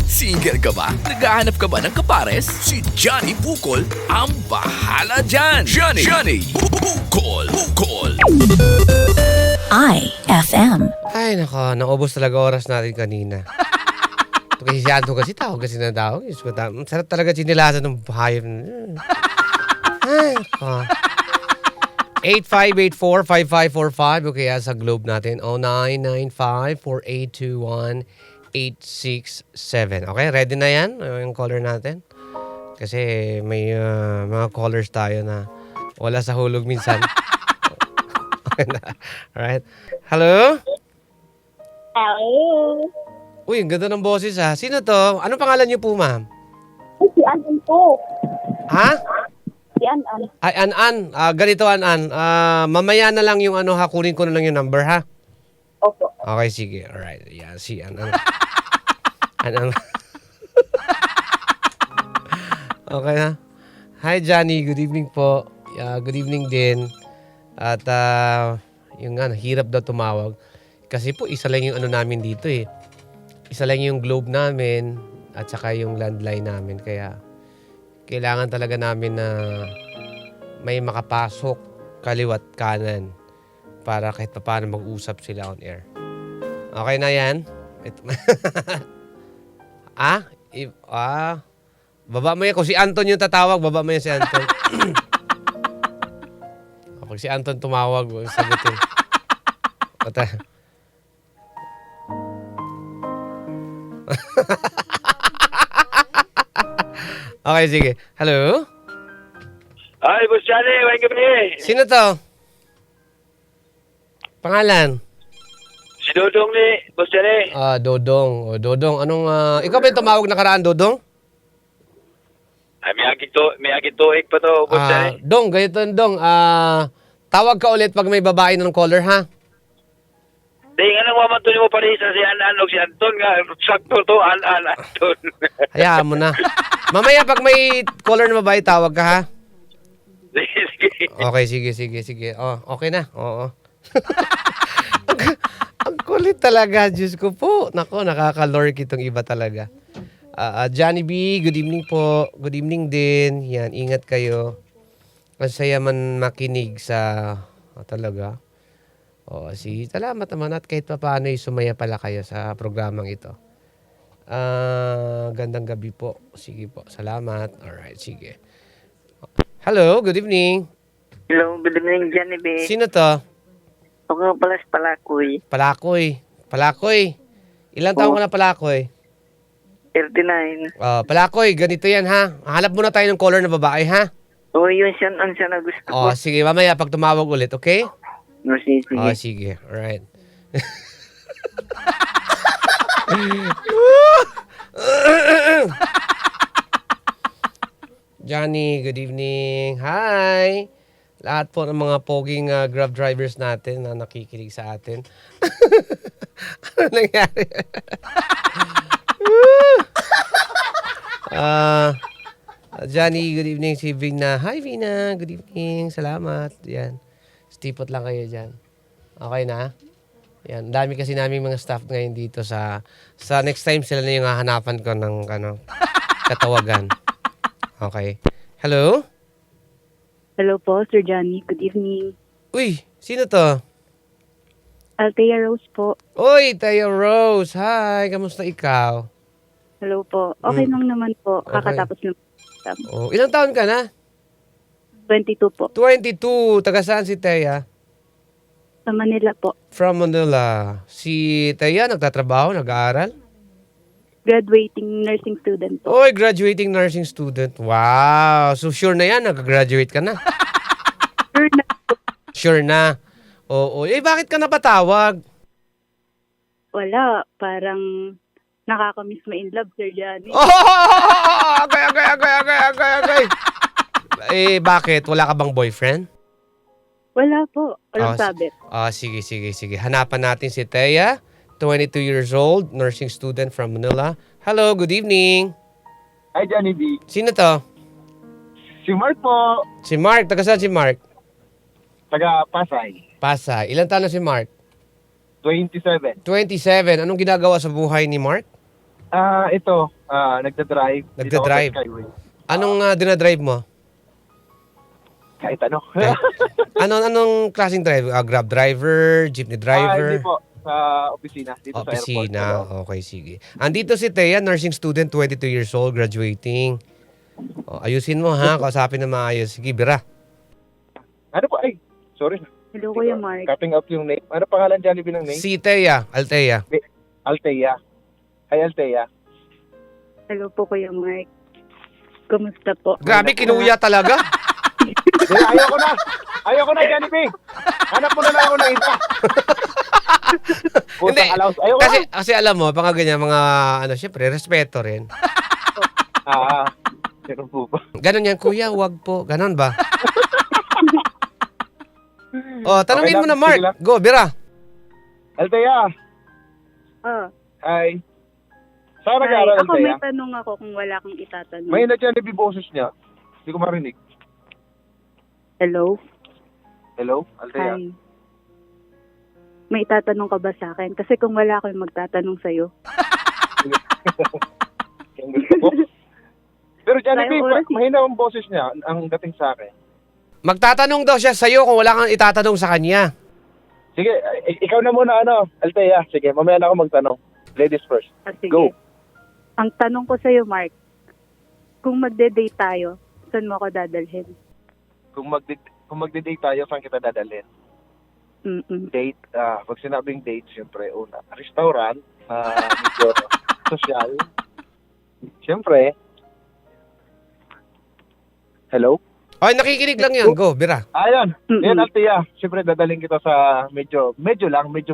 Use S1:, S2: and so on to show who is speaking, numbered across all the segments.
S1: Single ka ba? Naghahanap ka ba ng kapares? Si Johnny Bukol ang bahala dyan! Johnny Bukol!
S2: IFM.
S3: Ay, nako, naubos talaga oras natin kanina. Ito kasi si Anto kasi tawag kasi na tawag. Sarap talaga chinilasan ng hayop. Ay, nako. 8584-5545 o kaya sa globe natin 0995-4821-867. Okay, ready na yan? Yung caller natin? Kasi may mga callers tayo na wala sa hulog minsan. Alright. Hello?
S4: Hello.
S3: Uy, ang ganda ng boses ha. Sino to? Ano pangalan niyo po, ma'am?
S4: Si Anan po.
S3: Ha?
S4: Si Anan.
S3: Ay, An-An. Ganito, An-An. Mamaya na lang yung ano ha. Kunin ko na lang yung number ha.
S4: Opo.
S3: Okay, sige. Alright. Yan, si An-An. An-An. Okay ha. Hi, Johnny. Good evening po. Good evening din. At yung nga, hirap daw tumawag. Kasi po, isa lang yung ano namin dito eh. Isa lang yung globe namin at saka yung landline namin. Kaya kailangan talaga namin na may makapasok kaliwat kanan para kahit pa paano mag-usap sila on air. Okay na yan? Ito. Baba mo yan. Kung si Anton yung tatawag, baba mo yan si Anton. Pag si Anton tumawag, sagutin. Okay, sige. Hello?
S5: Ay, Boss Johnny, may gabi.
S3: Sino to? Pangalan?
S5: Si Dodong ni, Boss Johnny.
S3: Dodong. Dodong, anong... ikaw ba yung tumawag nakaraan, Dodong?
S5: Ay, may agituig pa to, Boss Johnny.
S3: Dong, ganito, Dong. Tawag ka ulit pag may babae ng caller, ha?
S5: Di nga nang mamantunin mo pa rin sa si Anan o si Anton nga. Sakto to, Anton.
S3: Hayaan mo na. Mamaya pag may caller na babae, tawag ka, ha?
S5: Sige.
S3: Okay, sige. Okay na. Oo. ang kulit talaga, Diyos ko po. Nako, nakaka-lurk itong iba talaga. Johnny B, good evening po. Good evening din. Yan, ingat kayo. Masaya man makinig sa... talaga. Salamat naman at kahit pa paano sumaya pala kayo sa programang ito. Gandang gabi po. Sige po, salamat. Alright, sige. Hello, good evening.
S6: Hello, good evening, Johnny B.
S3: Sino to?
S6: Ako pala si Palakoy.
S3: Palakoy. Ilang taon ka na, Palakoy?
S6: 39.
S3: Palakoy, ganito yan ha. Hanap muna tayo ng caller na babae ha.
S6: Yun siya na gusto ko.
S3: Sige, mamaya pag tumawag ulit, okay?
S6: Sige.
S3: Sige. Alright. Johnny, good evening. Hi. Lahat po ng mga poging Grab drivers natin na nakikinig sa atin. Ano nangyari? Johnny, good evening. Si Vina. Hi, Vina. Good evening. Salamat. Yan. Stipot lang kayo dyan. Okay na? Yan. Dami kasi namin mga staff ngayon dito sa next time sila na yung hahanapan ko ng katawagan. Okay. Hello?
S4: Hello po, Sir Johnny. Good evening.
S3: Uy, sino to?
S4: Althea Rose po.
S3: Uy, Tayo Rose. Hi, kamusta ikaw?
S4: Hello po. Okay lang naman po.
S3: Okay.
S4: Kakatapos lang.
S3: Ilang taon ka na?
S4: 22 po.
S3: 22. Taga saan si Teya?
S4: Sa Manila po.
S3: From Manila. Si Teya, nagtatrabaho, nag-aaral?
S4: Graduating nursing student po.
S3: Oy, graduating nursing student. Wow. So, sure na yan, nag-graduate ka na.
S4: Sure na po.
S3: Sure na. Oo. Bakit ka napatawag?
S4: Wala. Parang nakakamiss ma-in love, Sir Johnny.
S3: Oh! Okay. Bakit? Wala ka bang boyfriend?
S4: Wala po. Walang sabit.
S3: Sige. Hanapan natin si Teya, 22 years old, nursing student from Manila. Hello, good evening.
S5: Hi, Johnny B.
S3: Sino to?
S5: Si Mark po.
S3: Si Mark. Taga saan si Mark?
S5: Taga Pasay.
S3: Pasay. Ilan taon na si Mark?
S5: 27.
S3: 27. Anong ginagawa sa buhay ni Mark?
S2: Ito, nagda-drive. Dito ako sa
S3: Nagda-drive.
S2: Skyway.
S3: Anong dinadrive mo?
S2: Kahit ano.
S3: Anong klaseng drive? Grab driver, jeepney
S2: Hindi
S3: driver?
S2: po. Sa opisina. Dito sa airport.
S3: Opisina. Okay, sige. Andito si Thea, nursing student, 22 years old, graduating. Ayusin mo ha, kausapin na maayos. Sige, Bira.
S2: Ano po? Ay, sorry.
S4: Hello, Kuya Mark.
S2: Cutting out yung name. Ano pangalan Jollibee ng name?
S3: Si Thea, Althea.
S2: Althea. Hi, Althea.
S4: Hello po, Kuya Mark. Kumusta po?
S3: Grabe, kinuya talaga.
S2: Ayoko na, Jollibee. Hanap mo na lang ako ng iba.
S3: Hindi.
S2: Ayoko
S3: Kasi alam mo, pang ganyan, mga, syempre, respeto rin.
S2: Ganun po ba?
S3: Ganon yan, kuya, wag po. Ganon ba? Tanungin
S2: Okay
S3: mo
S2: lang,
S3: na, Mark.
S2: sige lang.
S3: Go, Bira.
S2: Althea.
S4: Ah,
S2: Hi. Saan
S4: hi.
S2: nag-aaral,
S4: Ako may
S2: Althea?
S4: tanong ako kung wala kang itatanong.
S2: May na Jollibee boses niya. Hindi ko marinig.
S4: Hello?
S2: Hello, Althea?
S4: Hi. May itatanong ka ba sa akin? Kasi kung wala ako yung magtatanong sa'yo.
S2: Yung gusto ko. Pero Jollibee,
S4: Tayong oras eh.
S2: mahina ang boses niya ang dating sa akin.
S3: Magtatanong daw siya sa'yo kung wala kang itatanong sa kanya.
S2: Sige, ikaw na muna, Althea. Sige, mamaya na ako magtanong. Ladies first.
S4: Ah, sige.
S2: Go.
S4: Ang tanong ko sa'yo, Mark, kung magde-date tayo, saan mo ako dadalhin?
S2: Kung magde-date tayo, saan kita dadalhin? Date, pag sinabing date, siyempre, una, restaurant, medyo social. Siyempre, hello?
S3: Ay, nakikinig lang yan. Go, Bira.
S2: Ayun,
S4: Mm-mm.
S2: yan, Althea. Siyempre, dadaling kita sa medyo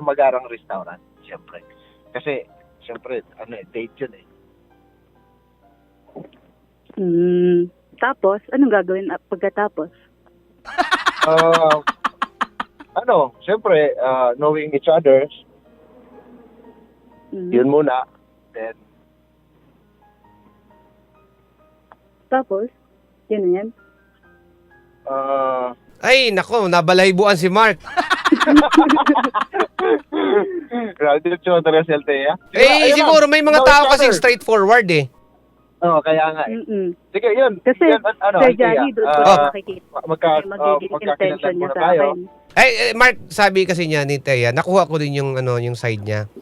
S2: magarang restaurant. Siyempre. Kasi, siyempre, date yun eh.
S4: Tapos, anong gagawin pagkatapos?
S2: Siyempre, knowing each other, yun muna. Then,
S4: Tapos, yun na yan.
S3: Ay, nako, nabalaybuan si Mark.
S2: grabe siya talaga si Althea.
S3: Siguro may mga tao kasing straightforward eh.
S2: Kaya nga eh. Sige, yun.
S4: Kasi,
S2: Yan,
S4: Sir Johnny, doon ko makikita. Magiging
S2: magkakilala
S4: intention niya
S2: muna
S4: sa
S2: tayo.
S4: akin.
S3: Mark, sabi kasi niya ni Thea, nakuha ko din yung side niya.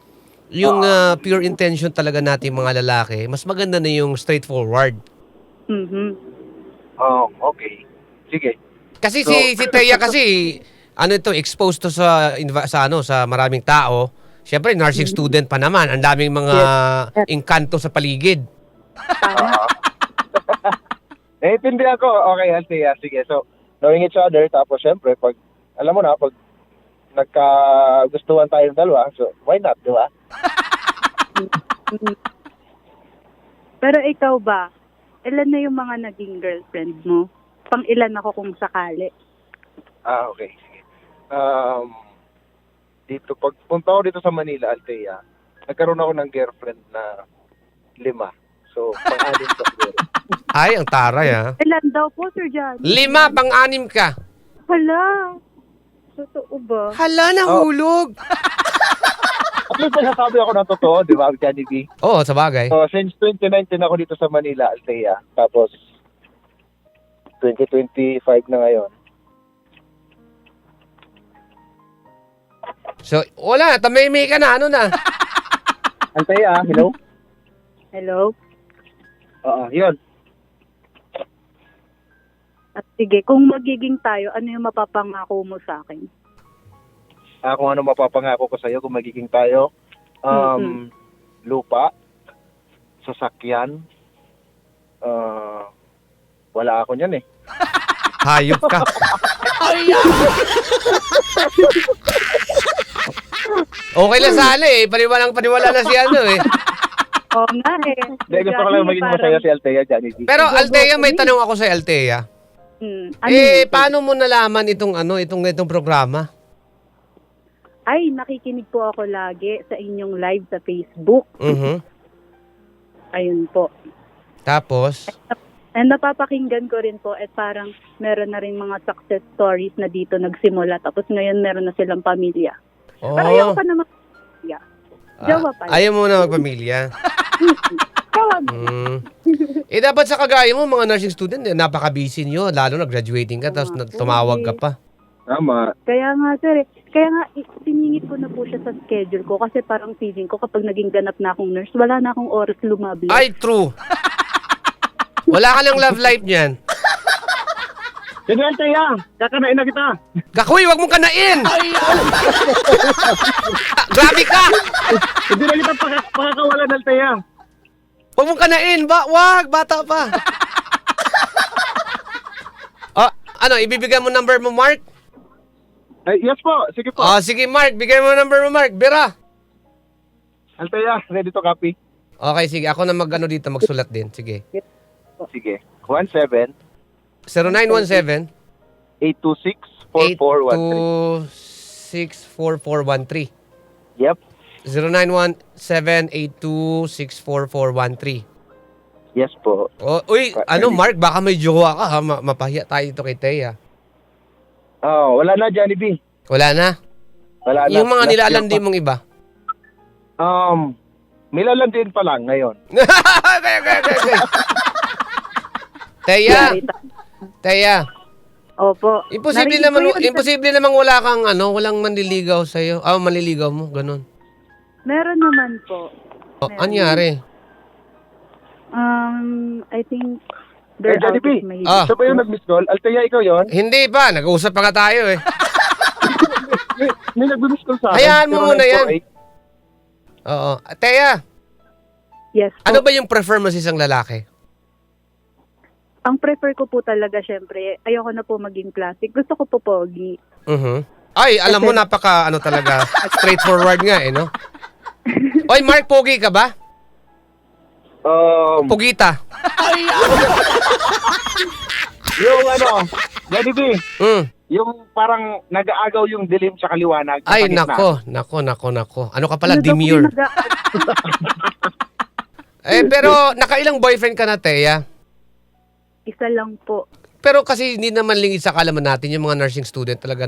S3: Yung pure intention talaga natin mga lalaki, mas maganda na yung straightforward.
S2: Okay. Sige.
S3: Kasi si Thea kasi exposed to sa maraming tao. Siyempre, nursing student pa naman. Ang daming mga engkanto sa paligid.
S2: Naiintindihan ko. Okay, Althea. Sige. So, knowing each other, tapos siyempre, pag nagkagustuhan tayong dalawa, so why not, di ba?
S4: Pero ikaw ba, ilan na yung mga naging girlfriend mo? Pang ilan ako kung sakali?
S2: Okay. Sige. Pag punta ko dito sa Manila, Althea, nagkaroon ako ng girlfriend na 5. So, pang-anim ka siguro.
S3: Ay, ang taray ha.
S4: Ilan daw po, Sir Johnny?
S3: 5, pang-6 ka.
S4: Hala. Totoo ba?
S3: Hala, nahulog.
S2: At least nasasabi ako ng totoo, di ba, Johnny B?
S3: Oo, sa bagay.
S2: So, since 2019 ako dito sa Manila, Althea. Tapos, 2025 na ngayon.
S3: So, wala, tamay-may ka na, na?
S2: Althea, hello?
S4: Hello?
S2: Oo, yun.
S4: At sige, kung magiging tayo, ano yung mapapangako mo sa akin?
S2: Kung ano mapapangako ko sa'yo kung magiging tayo. Lupa, sasakyan, wala ako niyan eh.
S3: Hayop ka. Okay lang sana eh. Paniwala na si eh.
S4: Oo nga eh.
S2: Hindi, gusto ko lang maging masaya si Althea, Johnny B.
S3: Pero Althea, may tanong ako sa Althea. Paano mo nalaman itong programa?
S4: Ay, nakikinig po ako lagi sa inyong live sa Facebook. Ayun po.
S3: Tapos?
S4: And napapakinggan ko rin po at parang meron na rin mga success stories na dito nagsimula. Tapos ngayon meron na silang pamilya. Pero ayoko pa naman pamilya. Jowa pa.
S3: Ayaw mo na magpamilya.
S4: Jowa mo.
S3: Dapat sa kagaya mo, mga nursing student, napaka-busy nyo. Lalo na graduating ka, tapos tumawag ka pa.
S2: Tama.
S4: Kaya nga, sir, kaya nga, siningit ko na po siya sa schedule ko kasi parang feeling ko kapag naging ganap na akong nurse, wala na akong oras lumabla.
S3: Ay, true. Wala ka ng love life niyan.
S2: Sige, Althea. Kakanain na kita.
S3: Kakuy, wag mong kanain! Grabe ka!
S2: Hindi na kita pakakawalan, Althea.
S3: Wag mong kanain! Wag! Bata pa! Ibibigay mo number mo, Mark?
S2: Ay, yes po. Sige po.
S3: Sige, Mark. Bigay mo number mo, Mark. Bira!
S2: Althea, ready to copy?
S3: Okay, sige. Ako na magsulat din. Sige.
S2: Sige. 17
S3: 0917
S2: 826-4413.
S3: 826-4413.
S2: Yep.
S3: 0917-826-4413.
S2: Yes po.
S3: Uy, Mark, baka may jowa ka ha. Mapahiya tayo dito kay Thea.
S2: Wala na, Johnny B.
S3: Wala na?
S2: Wala na.
S3: Yung mga
S2: Last
S3: nilalandi
S2: year pa.
S3: mong iba?
S2: Nilalandiin pa lang ngayon.
S3: Okay. Thea,
S4: Opo.
S3: imposible
S4: Narinig ko
S3: naman
S4: yun,
S3: imposible namang wala kang walang manliligaw sa iyo. Manliligaw mo, ganun.
S4: Meron naman po.
S3: Anyari?
S4: I think they're
S2: Johnny
S4: out
S2: B.
S4: of my
S2: Siya ba yung nag-miss call? Althea, ikaw yon?
S3: Hindi pa, nag-uusap pa nga tayo eh.
S2: May nag-miss call sa akin.
S3: Hayaan mo muna yan.
S2: 0948.
S3: Oo. Thea,
S4: Yes po.
S3: ano ba yung prefer mo sa isang lalaki?
S4: Ang prefer ko po talaga, syempre, ayoko na po maging classic. Gusto ko po pogi.
S3: Ay, alam mo, napaka talaga, straightforward nga no? Oy, Mark, pogi ka ba? Pugita.
S2: Yung Johnny B,
S3: Yung
S2: parang nag-aagaw yung dilim sa kaliwanag.
S3: Ay,
S2: Sa gitna.
S3: nako. Ano ka pala,
S4: Ano daw po
S3: demure.
S4: yung
S3: Pero nakailang boyfriend ka na, Thea?
S4: Isa lang po.
S3: Pero kasi hindi naman lingid sa kalaman natin, yung mga nursing student talaga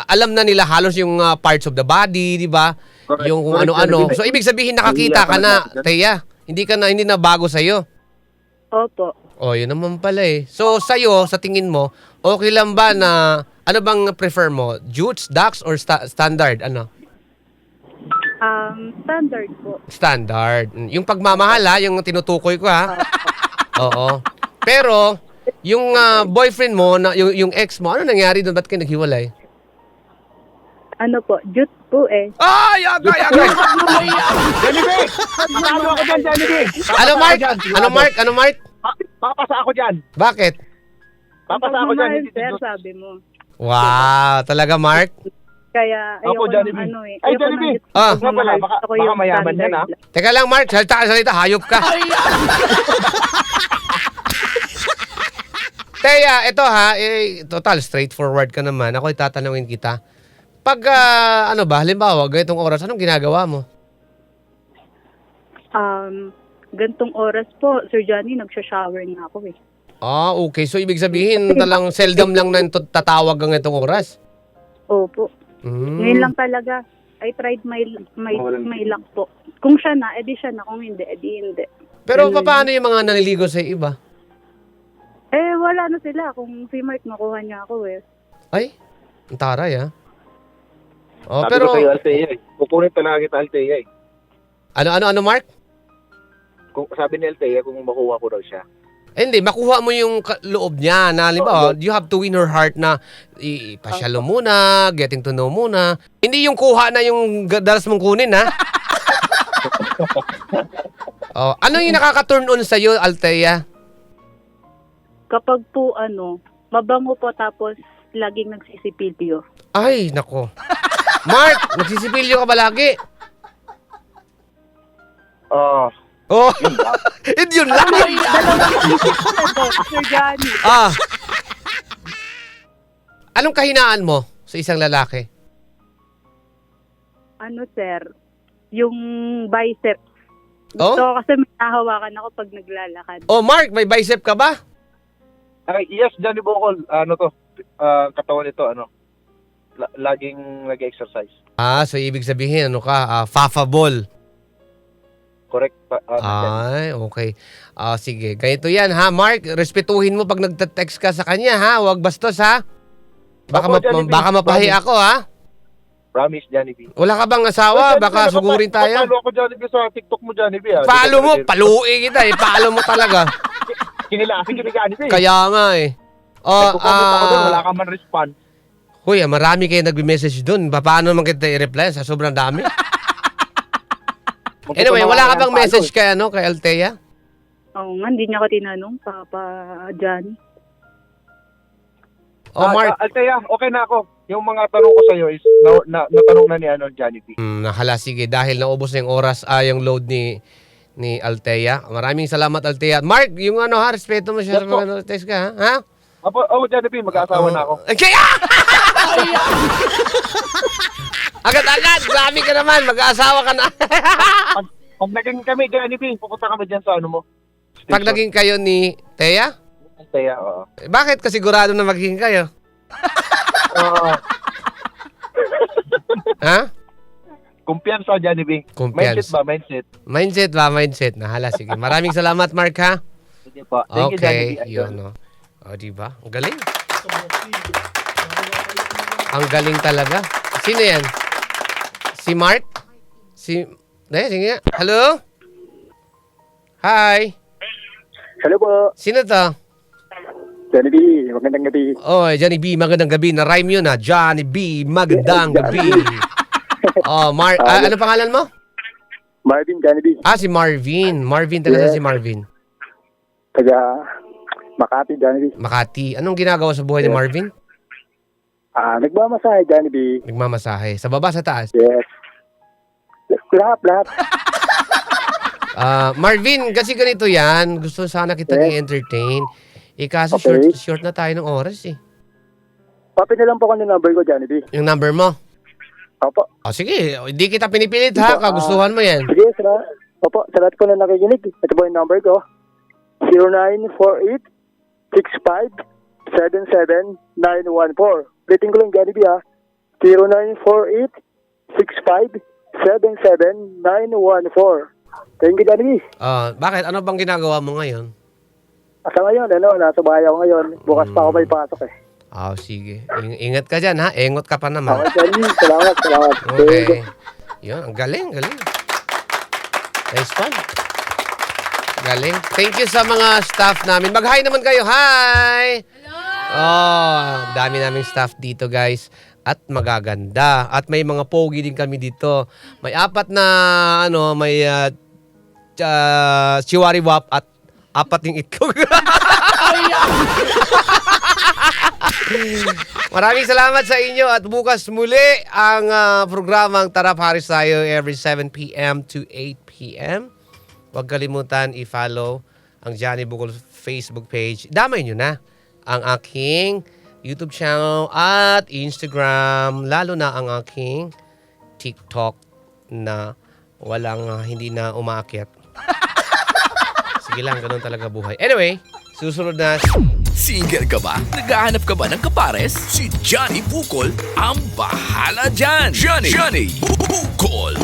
S3: alam na nila halos yung parts of the body, di ba?
S2: Correct.
S3: Yung kung
S2: Correct,
S3: ano-ano.
S2: correct.
S3: So, ibig sabihin nakakita ka na, Thea. Hindi na bago sa'yo.
S4: Opo.
S3: Yun naman pala eh. So, sa'yo, sa tingin mo, okay lang ba na, ano bang prefer mo? Jutes, Dax, or standard? Ano?
S4: Standard po.
S3: Standard. Yung pagmamahal yung tinutukoy ko Oo. Pero, yung boyfriend mo, yung ex mo, ano nangyari doon? Ba't kayo naghiwalay?
S4: Ano po? Jute po eh.
S3: Ay! Agay!
S2: Johnny B! Paano ako dyan, Johnny B?
S3: Ano, Mark?
S2: Papasa ako dyan.
S3: Bakit?
S2: Papasa ako dyan.
S4: Pagmamahal,
S2: Hindi
S4: sir,
S2: si
S4: sabi mo.
S3: Wow! Talaga, Mark?
S4: Kaya
S2: Opo,
S4: ayoko
S2: Johnny
S4: ng
S2: B.
S4: eh.
S2: Ay,
S4: Ayoko
S2: Johnny B.
S4: ng
S3: Ah.
S2: Nga pala, baka mayaman yan, ha?
S3: Teka lang, Mark. Salita, hayop ka. Thea, ito total, straightforward ka naman. Ako itatanungin kita. Pag, halimbawa, ganitong oras, anong ginagawa mo?
S4: Gantong oras po, Sir Johnny, nagsha-shower na ako eh.
S3: Okay. So, ibig sabihin, talang seldom lang na tatawag ang itong oras?
S4: Opo. Ngayon lang talaga, I tried my luck po. Kung siya na, edi siya na. Kung hindi, edi hindi.
S3: Pero paano yung mga naniligo sa iba?
S4: Wala na sila. Kung si Mark, makuha niya ako eh.
S3: Ay, ang taray
S2: Sabi
S3: pero,
S2: ko sa'yo, Althea eh. Kukunin talaga kita, Althea eh.
S3: ano, Mark?
S2: Sabi ni Althea kung makuha ko daw siya.
S3: Hindi, makuha mo yung loob niya na, halimbawa, you have to win her heart na ipasyalo muna, getting to know muna. Hindi yung kuha na yung dalas mong kunin, ha? Ano yung nakaka-turn on sa'yo, Althea?
S4: Kapag po mabango po tapos laging nagsisipilyo.
S3: Ay, nako. Mark, nagsisipilyo ka ba lagi? Yun lang.
S4: Sir Johnny.
S3: Anong kahinaan mo sa isang lalaki?
S4: Sir? Yung biceps. So, kasi may nahawakan ako pag naglalakad.
S3: Mark, may bicep ka ba?
S2: Yes, Johnny Bocol. Katawan nito, laging nag-exercise.
S3: So ibig sabihin, ano ka, fafable.
S2: Correct pa.
S3: Ay, okay. Sige, ganito yan ha, Mark. Respetuhin mo pag nagte-text ka sa kanya ha. Huwag bastos ha.
S2: Opo, Johnny B.
S3: Baka mapahi ako ha.
S2: Promise, Johnny B.
S3: Wala ka bang asawa? Baka sugurin tayo.
S2: Follow ako, Johnny B, sa TikTok mo, Johnny B.
S3: Follow mo, paluin kita eh. Follow mo talaga.
S2: Kinilasin kita, Johnny B.
S3: Kaya nga eh.
S2: Nagko-comment ako doon, wala ka man respond.
S3: Huy, marami kayo nag-message doon. Paano naman kita i-reply sa sobrang dami? Anyway, wala ka bang message kay Althea?
S4: Oo nga, hindi niya ako tinanong, Papa Johnny.
S3: Mark.
S2: Althea, okay na ako. Yung mga tanong ko sa'yo is, natanong na ni Johnny B.
S3: Nahala, sige. Dahil naubos na yung oras, yung load ni Althea. Maraming salamat, Althea. Mark, yung respeto mo siya.
S2: Yes, po.
S3: Text ka, ha?
S2: Johnny B, mag-aasawa na ako.
S3: Kaya! Agad-agad! Grabe ka naman! Mag-aasawa ka na!
S2: Pag naging kami, Johnny B, pupunta kami dyan sa mo.
S3: Pag naging kayo ni Thea?
S2: Althea, oo.
S3: Bakit ka sigurado na magiging kayo? Ha?
S2: Kumpiyansa, Johnny B.
S3: Kumpiyansa.
S2: Mindset ba?
S3: Mindset. Nahala, sige. Maraming salamat, Mark, ha?
S2: Sige po. Thank you, Johnny
S3: Okay,
S2: B.
S3: yun, no. Diba? Ang galing. Ang galing talaga. Sino yan? Si Mark? Sige nga. Hello? Hi.
S7: Hello po.
S3: Sino to?
S7: Johnny B, magandang gabi.
S3: Johnny B, magandang gabi. Na-rhyme yun, ha? Johnny B, magandang gabi. Mark, ano pangalan mo?
S7: Marvin, Johnny B.
S3: Si Marvin. Marvin, taga saan si Marvin?
S7: Taga Makati, Johnny B.
S3: Makati. Anong ginagawa sa buhay ni Marvin?
S7: Nagmamasahe, Johnny B.
S3: Nagmamasahe. Sa baba, sa taas?
S7: Yes. Lahat.
S3: Marvin, kasi ganito yan. Gusto sana kitang i-entertain. Kaso
S7: Okay.
S3: short na tayo ng oras eh.
S7: Papi na lang po ko ng number ko, Johnny B.
S3: Yung number mo?
S7: Opo.
S3: Sige. Hindi kita pinipilit ha. Kagustuhan mo yan.
S7: Sige, Opo, sa lahat po na nakikinig. Ito po yung number ko. 0948-65-77914. Rating ko lang, Johnny B, ha. 0948-65-77914. Thank you, Johnny B.
S3: Bakit? Ano bang ginagawa mo ngayon?
S7: Sa ngayon, nasa bahay ako ngayon. Bukas pa ako may pasok eh.
S3: Sige. Ingat ka dyan ha. Engot ka pa naman.
S7: Okay, Johnny. Salamat.
S3: Okay. Yun, ang galing. Nice one. Galing. Thank you sa mga staff namin. Mag-hi naman kayo. Hi! Hello! Dami naming staff dito, guys. At magaganda. At may mga pogi din kami dito. May 4 na, may chiwariwap at 4 yung itlog. Maraming salamat sa inyo at bukas muli ang programang Tara Paris Tayo every 7 p.m. to 8 p.m. Huwag kalimutan i-follow ang Johnny Bukol Facebook page. Damay nyo na ang aking YouTube channel at Instagram, lalo na ang aking TikTok na hindi na umaakyat. Sige lang, ganun talaga buhay. Anyway, susunod na.
S1: Single ka ba? Naghahanap ka ba ng kapares? Si Johnny Bukol ang bahala dyan. Johnny Bukol.